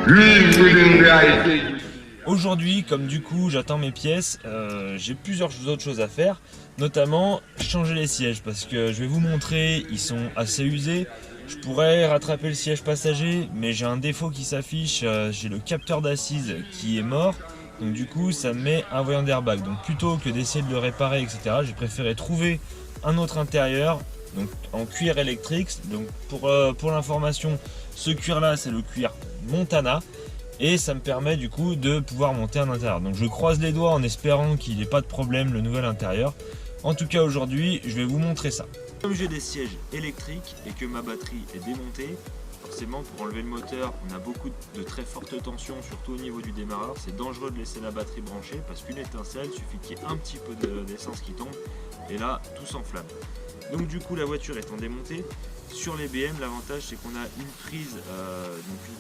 Live within reality. Aujourd'hui, comme du coup j'attends mes pièces, j'ai plusieurs autres choses à faire, notamment changer les sièges parce que je vais vous montrer, ils sont assez usés. Je pourrais rattraper le siège passager, mais j'ai un défaut qui s'affiche, j'ai le capteur d'assise qui est mort, donc du coup ça me met un voyant d'airbag. Donc plutôt que d'essayer de le réparer, etc., j'ai préféré trouver un autre intérieur, donc en cuir électrique. Donc pour l'information, ce cuir là c'est le cuir Montana. Et ça me permet du coup de pouvoir monter un intérieur. Donc je croise les doigts en espérant qu'il n'ait pas de problème le nouvel intérieur. En tout cas aujourd'hui je vais vous montrer ça. Comme j'ai des sièges électriques et que ma batterie est démontée, forcément pour enlever le moteur on a beaucoup de très fortes tensions, surtout au niveau du démarreur. C'est dangereux de laisser la batterie branchée parce qu'une étincelle, il suffit qu'il y ait un petit peu d'essence qui tombe et là tout s'enflamme. Donc du coup la voiture étant démontée, sur les BM l'avantage c'est qu'on a une prise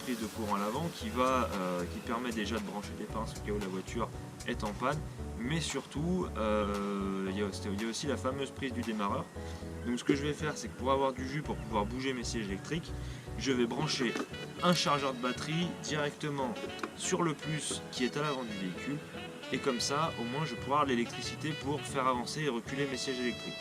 de courant à l'avant qui permet déjà de brancher des pinces au cas où la voiture est en panne, mais surtout il y a aussi la fameuse prise du démarreur. Donc ce que je vais faire c'est que pour avoir du jus, pour pouvoir bouger mes sièges électriques, je vais brancher un chargeur de batterie directement sur le plus qui est à l'avant du véhicule, et comme ça au moins je vais pouvoir l'électricité pour faire avancer et reculer mes sièges électriques.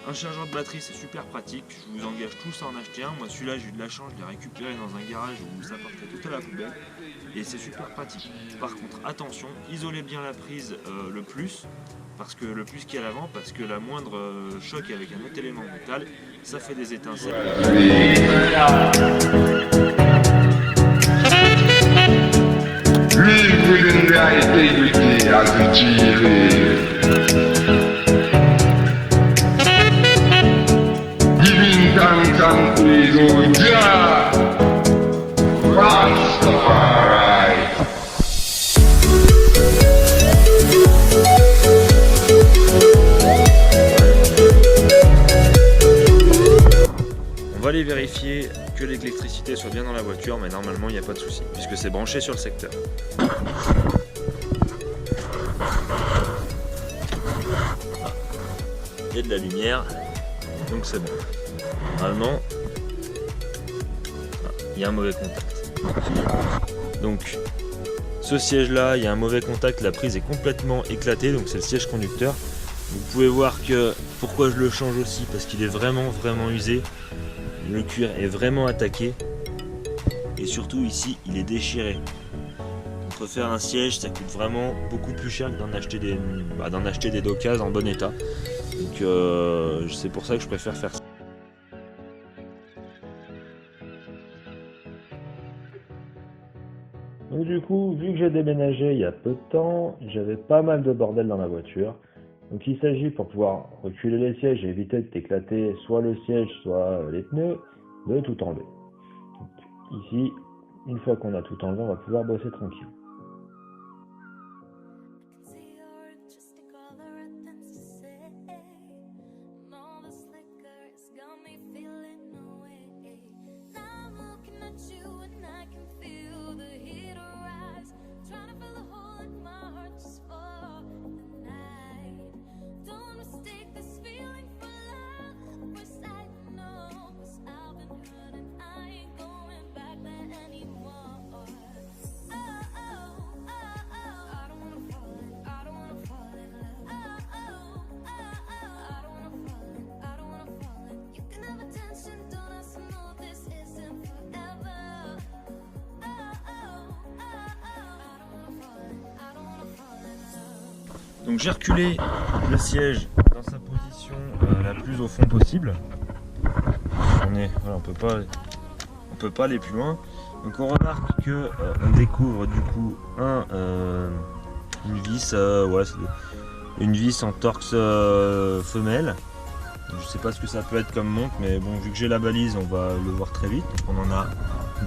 Un chargeur de batterie c'est super pratique, je vous engage tous à en acheter un. Moi celui-là j'ai eu de la chance, je l'ai récupéré dans un garage où ça partait tout à la poubelle et c'est super pratique. Par contre attention, isolez bien la prise le plus, parce que le plus qui est à l'avant, parce que la moindre choc avec un autre élément de métal, ça fait des étincelles. Live within the integrity as the G-Live. Giving thanks and praise, oh Jah, Rastafari. On va aller vérifier que l'électricité soit bien dans la voiture, mais normalement il n'y a pas de souci puisque c'est branché sur le secteur. Il y a de la lumière, donc c'est bon. Normalement, il y a un mauvais contact. Donc ce siège là, il y a un mauvais contact, la prise est complètement éclatée, donc c'est le siège conducteur. Vous pouvez voir que pourquoi je le change aussi, parce qu'il est vraiment usé. Le cuir est vraiment attaqué et surtout ici il est déchiré. Donc refaire un siège ça coûte vraiment beaucoup plus cher que d'en acheter des d'occasion en bon état. Donc c'est pour ça que je préfère faire ça. Donc du coup, vu que j'ai déménagé il y a peu de temps, j'avais pas mal de bordel dans la voiture. Donc il s'agit, pour pouvoir reculer les sièges et éviter de t'éclater soit le siège soit les pneus, de tout enlever. Donc, ici, une fois qu'on a tout enlevé, on va pouvoir bosser tranquille. Donc j'ai reculé le siège dans sa position la plus au fond possible. On peut pas aller plus loin. Donc on remarque que on découvre du coup une vis, une vis en torx femelle. Je sais pas ce que ça peut être comme montre, mais bon, vu que j'ai la balise, on va le voir très vite. Donc on en a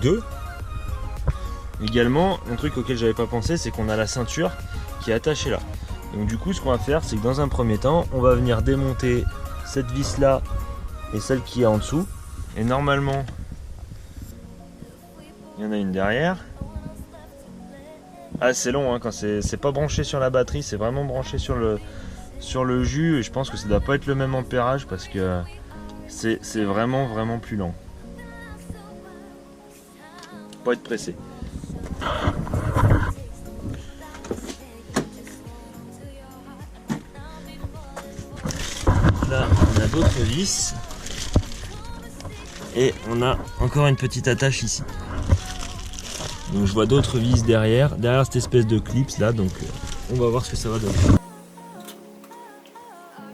deux. Également, un truc auquel j'avais pas pensé, c'est qu'on a la ceinture qui est attachée là. Donc du coup ce qu'on va faire, c'est que dans un premier temps on va venir démonter cette vis là et celle qui est en dessous, et normalement il y en a une derrière. Ah c'est long hein, quand c'est pas branché sur la batterie, c'est vraiment branché sur le jus, et je pense que ça doit pas être le même ampérage parce que c'est vraiment plus lent. pas être pressé. Là, on a d'autres vis. Et on a encore une petite attache ici. Donc je vois d'autres vis derrière cette espèce de clips là, donc on va voir ce que ça va donner.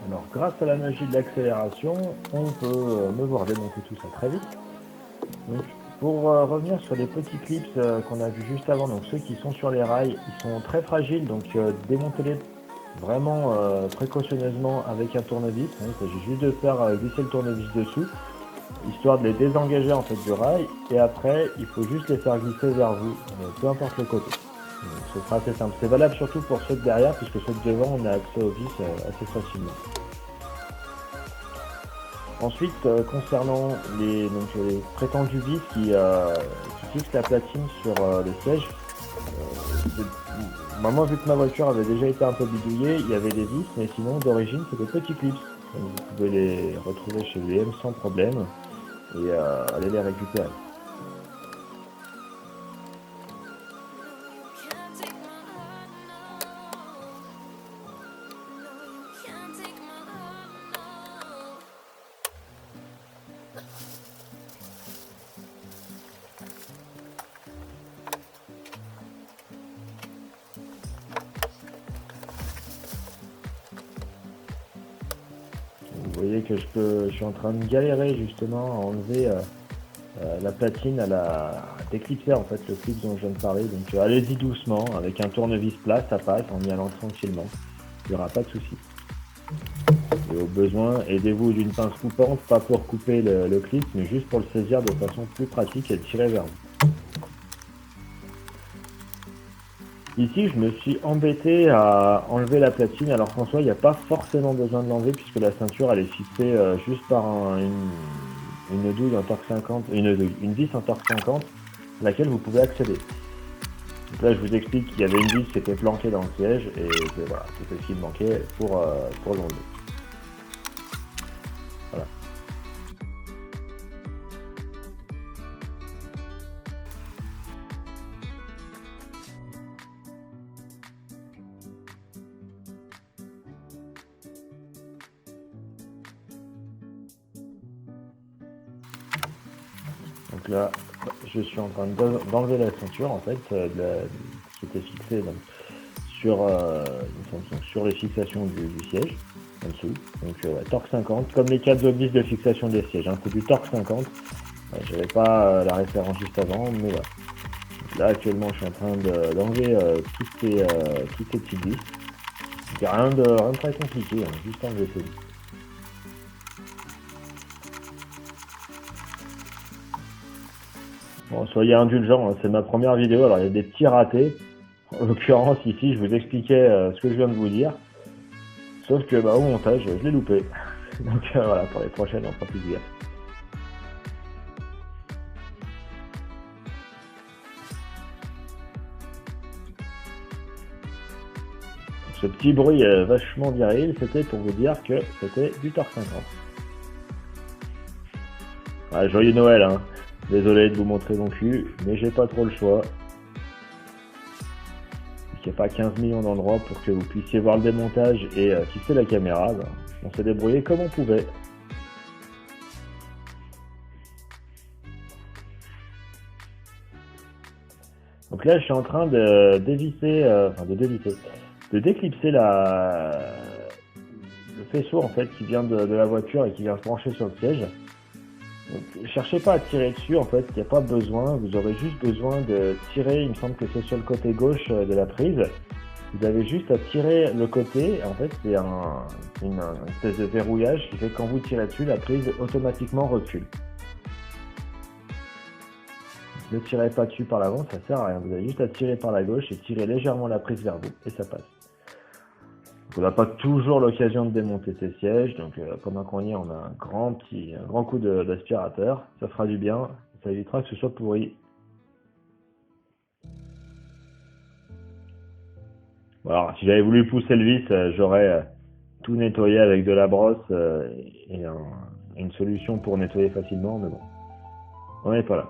Alors grâce à la magie de l'accélération, on peut me voir démonter tout ça très vite. Donc, pour revenir sur les petits clips qu'on a vu juste avant, donc ceux qui sont sur les rails, ils sont très fragiles, donc démontez-les vraiment précautionneusement avec un tournevis. Il s'agit juste de faire glisser le tournevis dessous, histoire de les désengager en fait du rail, et après il faut juste les faire glisser vers vous, peu importe le côté. Donc, ce sera assez simple. C'est valable surtout pour ceux de derrière, puisque ceux de devant on a accès aux vis assez facilement. Ensuite, concernant les prétendus vis qui fixent la platine sur le siège, moi vu que ma voiture avait déjà été un peu bidouillée, il y avait des vis, mais sinon d'origine c'est des petits clips. Donc, vous pouvez les retrouver chez VM sans problème et aller les récupérer. Vous voyez que je suis en train de galérer justement à enlever la platine à déclipser en fait le clip dont je viens de parler. Donc allez-y doucement, avec un tournevis plat ça passe en y allant tranquillement, il n'y aura pas de souci. Et au besoin, aidez-vous d'une pince coupante, pas pour couper le clip, mais juste pour le saisir de façon plus pratique et le tirer vers vous. Ici, je me suis embêté à enlever la platine, alors qu'en soi, il n'y a pas forcément besoin de l'enlever puisque la ceinture, elle est fixée juste par une douille en torque 50, une vis en torque 50, à laquelle vous pouvez accéder. Donc là, je vous explique qu'il y avait une vis qui était planquée dans le siège et que voilà, c'est ce qu'il manquait pour l'enlever. Voilà. Donc là, je suis en train d'enlever la ceinture en fait, qui était fixée donc, sur les fixations du siège, en dessous. Donc torque 50, comme les 4 vis de fixation des sièges, hein, c'est du torque 50. J'avais pas la référence juste avant, mais voilà. Donc là actuellement je suis en train d'enlever toutes ces petites vis. Il n'y a rien de très compliqué, hein, juste enlever ces vis. Bon, soyez indulgents, hein, c'est ma première vidéo, alors il y a des petits ratés. En l'occurrence ici, je vous expliquais ce que je viens de vous dire. Sauf que au montage, je l'ai loupé. Donc voilà, pour les prochaines, on fera plus gaffe. Ce petit bruit vachement viril, c'était pour vous dire que c'était du torque 50. Ah, joyeux Noël, hein. Désolé de vous montrer mon cul, mais j'ai pas trop le choix. Il n'y a pas 15 millions d'endroits pour que vous puissiez voir le démontage et fixer la caméra. On s'est débrouillé comme on pouvait. Donc là, je suis en train de déclipser le faisceau en fait qui vient de la voiture et qui vient se brancher sur le siège. Donc, cherchez pas à tirer dessus, en fait, il n'y a pas besoin, vous aurez juste besoin de tirer, il me semble que c'est sur le côté gauche de la prise. Vous avez juste à tirer le côté, en fait c'est une espèce de verrouillage qui fait que quand vous tirez dessus, la prise automatiquement recule. Ne tirez pas dessus par l'avant, ça sert à rien, vous avez juste à tirer par la gauche et tirer légèrement la prise vers vous, et ça passe. On n'a pas toujours l'occasion de démonter ces sièges, donc pendant qu'on y est, on a un grand coup d'aspirateur, ça fera du bien, ça évitera que ce soit pourri. Bon, alors, si j'avais voulu pousser le vis, j'aurais tout nettoyé avec de la brosse et une solution pour nettoyer facilement, mais bon, on n'est pas là.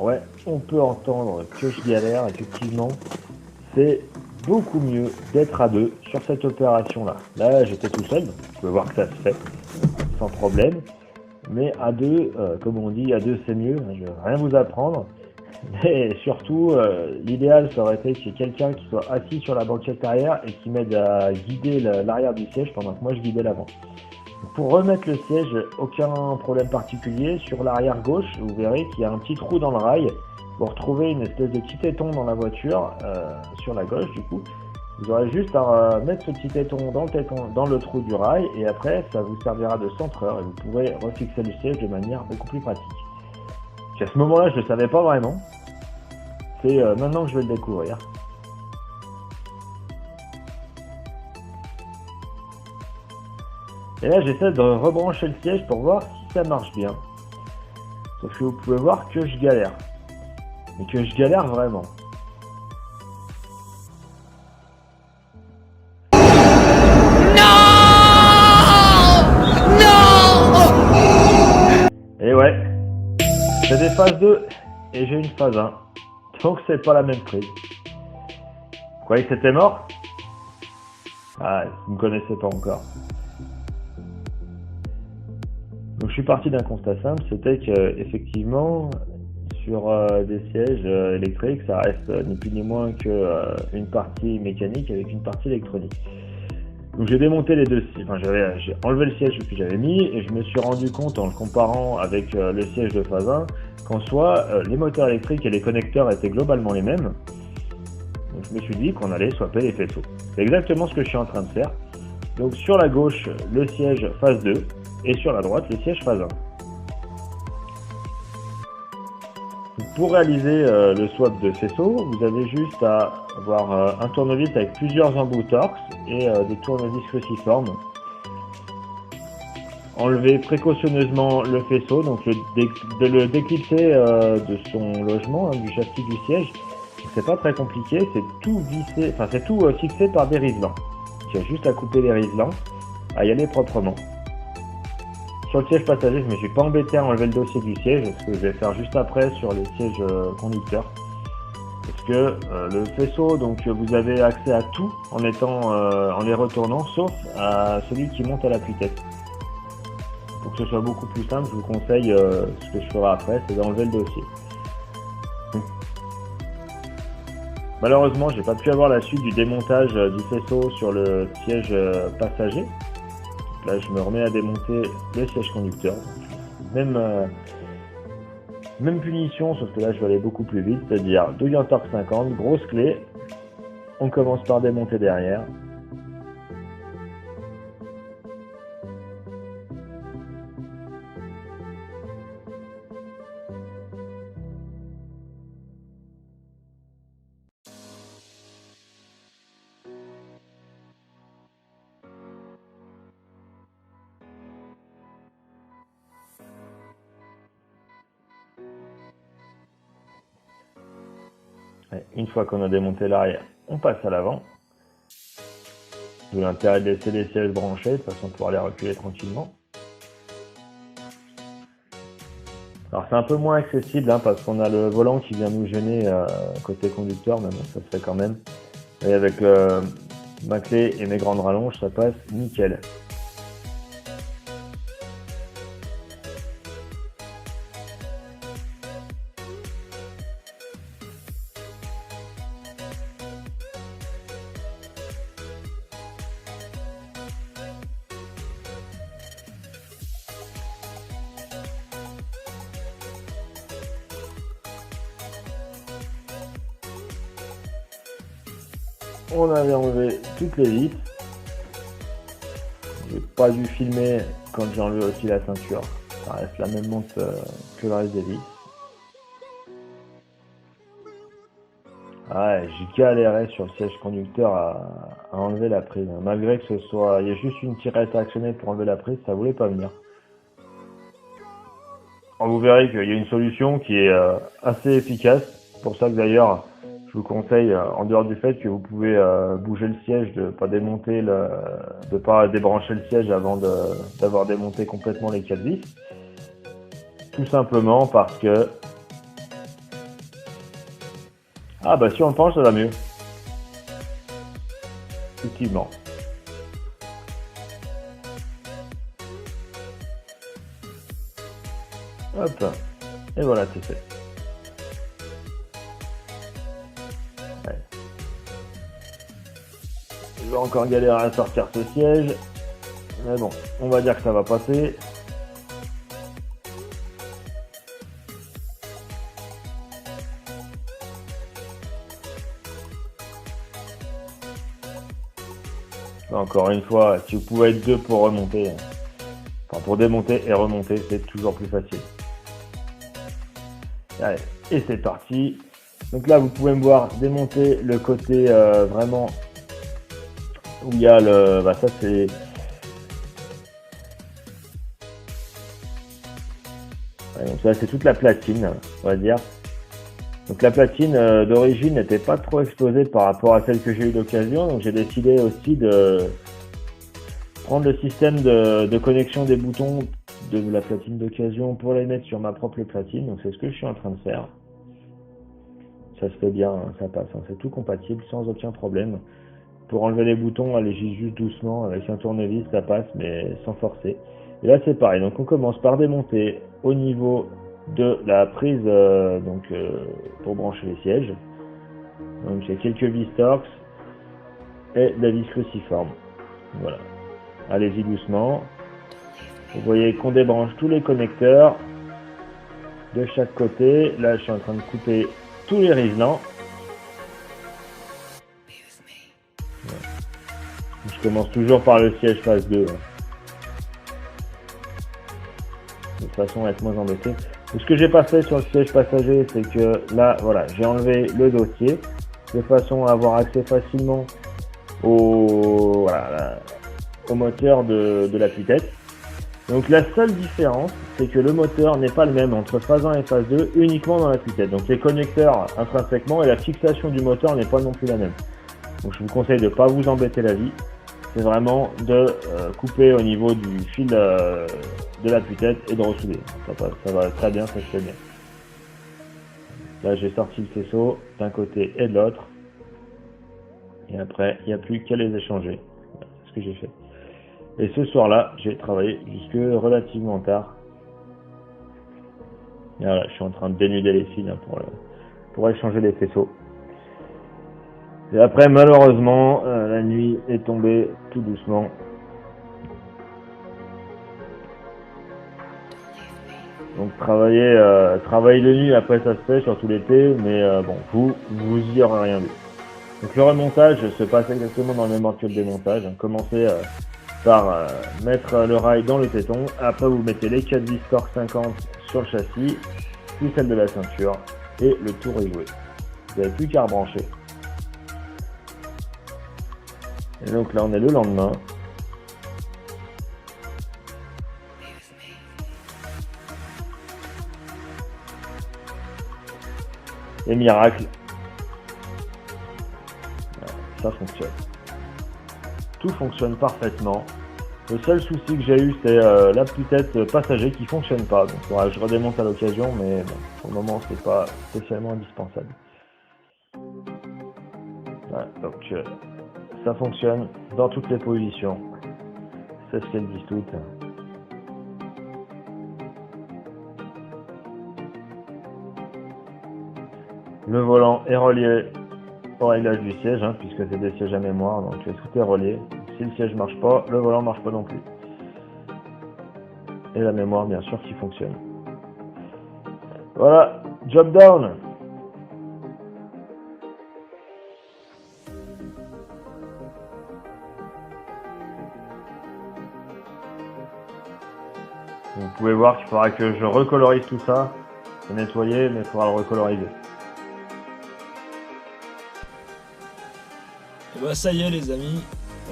ouais, on peut entendre que je galère, effectivement. C'est beaucoup mieux d'être à deux sur cette opération-là. Là, j'étais tout seul, donc vous pouvez voir que ça se fait sans problème. Mais à deux, comme on dit, à deux c'est mieux, hein, je vais rien vous apprendre. Mais surtout, l'idéal ça aurait été qu'il y ait quelqu'un qui soit assis sur la banquette arrière et qui m'aide à guider l'arrière du siège pendant que moi je guidais l'avant. Pour remettre le siège, aucun problème particulier. Sur l'arrière gauche, vous verrez qu'il y a un petit trou dans le rail. Vous retrouvez une espèce de petit téton dans la voiture, sur la gauche du coup. Vous aurez juste à mettre ce petit téton dans le trou du rail et après ça vous servira de centreur et vous pourrez refixer le siège de manière beaucoup plus pratique. À ce moment-là, je ne le savais pas vraiment. C'est maintenant que je vais le découvrir. Et là, j'essaie de rebrancher le siège pour voir si ça marche bien. Sauf que vous pouvez voir que je galère. Mais que je galère vraiment. Et ouais, c'est des phases 2 et j'ai une phase 1. Donc c'est pas la même prise. Vous croyez que c'était mort? Ah, vous me connaissez pas encore. Donc je suis parti d'un constat simple, c'était que effectivement sur des sièges électriques, ça reste ni plus ni moins que une partie mécanique avec une partie électronique. Donc j'ai démonté les deux, enfin j'ai enlevé le siège que j'avais mis et je me suis rendu compte en le comparant avec le siège de phase 1 qu'en soi les moteurs électriques et les connecteurs étaient globalement les mêmes. Donc je me suis dit qu'on allait swapper les faisceaux. C'est exactement ce que je suis en train de faire. Donc sur la gauche le siège phase 2 et sur la droite le siège phase 1. Pour réaliser le swap de faisceaux, vous avez juste à avoir un tournevis avec plusieurs embouts Torx et des tournevis cruciformes. Enlevez précautionneusement le faisceau, donc de le déclipser de son logement, du châssis du siège. C'est pas très compliqué, c'est tout vissé, enfin c'est tout fixé par des rivelants. Il y a juste à couper les rivelants, à y aller proprement. Sur le siège passager, je me suis pas embêté à enlever le dossier du siège, ce que je vais faire juste après sur les sièges conducteurs. Parce que le faisceau, donc vous avez accès à tout en les retournant, sauf à celui qui monte à l'appui-tête. Pour que ce soit beaucoup plus simple, je vous conseille ce que je ferai après, c'est d'enlever le dossier. Malheureusement, j'ai pas pu avoir la suite du démontage du faisceau sur le siège passager. Là, je me remets à démonter le siège conducteur. Même punition, sauf que là, je vais aller beaucoup plus vite, c'est-à-dire douille en Torx 50, grosse clé. On commence par démonter derrière. Une fois qu'on a démonté l'arrière, on passe à l'avant. D'où l'intérêt de laisser les sièges branchés, de façon à pouvoir les reculer tranquillement. Alors c'est un peu moins accessible parce qu'on a le volant qui vient nous gêner côté conducteur, mais bon, ça se fait quand même. Et avec ma clé et mes grandes rallonges, ça passe nickel. On avait enlevé toutes les vis. J'ai pas dû filmer quand j'ai enlevé aussi la ceinture. Ça reste la même monte que le reste des vis. Ouais, j'ai galéré sur le siège conducteur à enlever la prise. Malgré que il y a juste une tirette à actionner pour enlever la prise, ça voulait pas venir. Alors vous verrez qu'il y a une solution qui est assez efficace. C'est pour ça que d'ailleurs, je vous conseille, en dehors du fait que vous pouvez bouger le siège, de pas débrancher le siège avant d'avoir démonté complètement les 4 vis. Tout simplement parce que Ah bah si on le penche, ça va mieux. Effectivement. Hop. Et voilà, c'est fait. Ouais. Je vais encore galérer à sortir ce siège. Mais bon, on va dire que ça va passer. Encore une fois, si vous pouvez être deux pour remonter, enfin pour démonter et remonter, c'est toujours plus facile. Allez, et c'est parti. Donc là, vous pouvez me voir démonter le côté vraiment où il y a le... Bah ça c'est... Ouais, donc ça c'est toute la platine, on va dire. Donc la platine d'origine n'était pas trop explosée par rapport à celle que j'ai eu d'occasion, donc j'ai décidé aussi de prendre le système de connexion des boutons de la platine d'occasion pour les mettre sur ma propre platine, donc c'est ce que je suis en train de faire. Ça se fait bien, hein, ça passe, hein, c'est tout compatible sans aucun problème. Pour enlever les boutons, allez juste doucement avec un tournevis, ça passe mais sans forcer. Et là c'est pareil, donc on commence par démonter au niveau de la prise pour brancher les sièges. Donc j'ai quelques vis Torx et de la vis cruciforme. Voilà. Allez-y doucement. Vous voyez qu'on débranche tous les connecteurs de chaque côté. Là je suis en train de couper tous les rivelants. Voilà. Je commence toujours par le siège phase 2. De toute façon, être moins embêté. Donc, ce que j'ai pas fait sur le siège passager, c'est que là, voilà, j'ai enlevé le dossier de façon à avoir accès facilement au moteur de la tue-tête. Donc la seule différence, c'est que le moteur n'est pas le même entre phase 1 et phase 2 uniquement dans la tue-tête. Donc les connecteurs intrinsèquement et la fixation du moteur n'est pas non plus la même. Donc je vous conseille de ne pas vous embêter la vie. C'est vraiment de couper au niveau du fil de la tue-tête et de ressouder. Ça va très bien, ça se fait bien. Là j'ai sorti le faisceau d'un côté et de l'autre. Et après, il n'y a plus qu'à les échanger. Voilà, c'est ce que j'ai fait. Et ce soir-là, j'ai travaillé jusque relativement tard. Et voilà, je suis en train de dénuder les fils pour échanger les faisceaux. Et après, malheureusement, la nuit est tombée tout doucement. Donc travailler de nuit, après ça se fait, surtout l'été, mais bon, vous y aurez rien vu. Donc le remontage se passe exactement dans le même ordre que le démontage. Commencez par mettre le rail dans le téton, après vous mettez les 4 vis Torx 50 sur le châssis, puis celle de la ceinture, et le tour est joué. Vous n'avez plus qu'à rebrancher. Et donc là on est le lendemain. Et miracle, ça fonctionne. Tout fonctionne parfaitement. Le seul souci que j'ai eu, c'est la tue-tête passager qui fonctionne pas. Donc voilà, je redémonte à l'occasion, mais bon, pour le moment, c'est pas spécialement indispensable. Voilà, donc ça fonctionne dans toutes les positions. C'est ce qu'elles disent toutes. Le volant est relié au réglage du siège, puisque c'est des sièges à mémoire, donc tout est relié. Si le siège marche pas, le volant marche pas non plus. Et la mémoire, bien sûr, qui fonctionne. Voilà, job down. Vous pouvez voir qu'il faudra que je recolorise tout ça. C'est nettoyé, mais il faudra le recoloriser. Et bah ça y est les amis,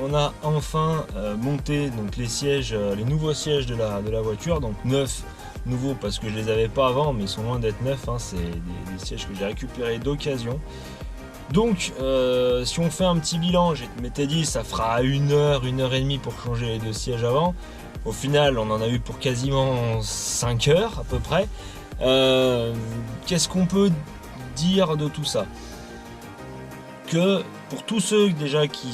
on a enfin monté donc les sièges, les nouveaux sièges de la voiture, donc neufs, nouveaux parce que je les avais pas avant, mais ils sont loin d'être neufs, c'est des sièges que j'ai récupérés d'occasion. Donc si on fait un petit bilan, je m'étais dit ça fera 1 heure, 1 heure et demie pour changer les 2 sièges avant. Au final on en a eu pour quasiment 5 heures à peu près. Qu'est-ce qu'on peut dire de tout ça ? que pour tous ceux déjà qui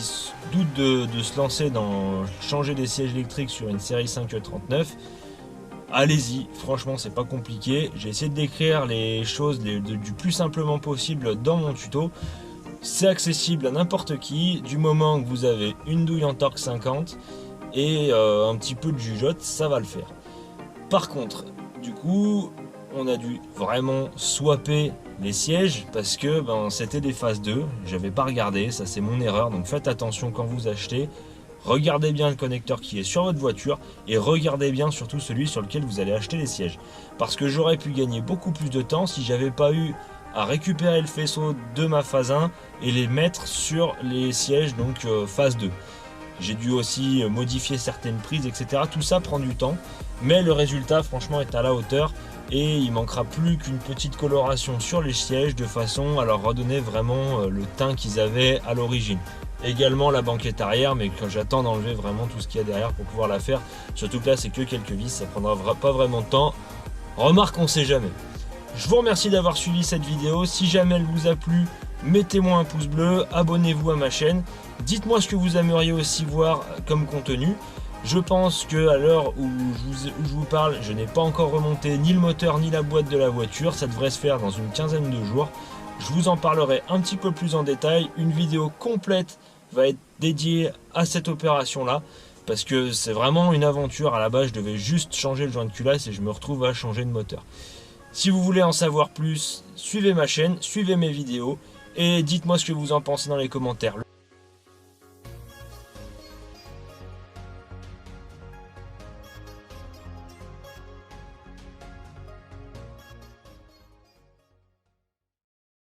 doutent de se lancer dans changer des sièges électriques sur une série 539, allez-y, franchement c'est pas compliqué. J'ai essayé de décrire les choses du plus simplement possible dans mon tuto. C'est accessible à n'importe qui, du moment que vous avez une douille en torque 50 et un petit peu de jugeote, ça va le faire. Par contre, du coup, on a dû vraiment swapper les sièges parce que c'était des phases 2, j'avais pas regardé, ça c'est mon erreur, donc faites attention quand vous achetez. Regardez bien le connecteur qui est sur votre voiture et regardez bien surtout celui sur lequel vous allez acheter les sièges. Parce que j'aurais pu gagner beaucoup plus de temps si j'avais pas eu à récupérer le faisceau de ma phase 1 et les mettre sur les sièges donc phase 2. J'ai dû aussi modifier certaines prises, etc. Tout ça prend du temps, mais le résultat franchement est à la hauteur et il manquera plus qu'une petite coloration sur les sièges de façon à leur redonner vraiment le teint qu'ils avaient à l'origine. Également la banquette arrière, mais quand j'attends d'enlever vraiment tout ce qu'il y a derrière pour pouvoir la faire, surtout que là c'est que quelques vis, ça prendra pas vraiment de temps. Remarque, on sait jamais. Je vous remercie d'avoir suivi cette vidéo. Si jamais elle vous a plu, mettez-moi un pouce bleu, abonnez-vous à ma chaîne. Dites-moi ce que vous aimeriez aussi voir comme contenu. Je pense que à l'heure où je vous parle, je n'ai pas encore remonté ni le moteur ni la boîte de la voiture. Ça devrait se faire dans une quinzaine de jours. Je vous en parlerai un petit peu plus en détail. Une vidéo complète va être dédiée à cette opération-là. Parce que c'est vraiment une aventure. À la base, je devais juste changer le joint de culasse et je me retrouve à changer de moteur. Si vous voulez en savoir plus, suivez ma chaîne, suivez mes vidéos et dites-moi ce que vous en pensez dans les commentaires.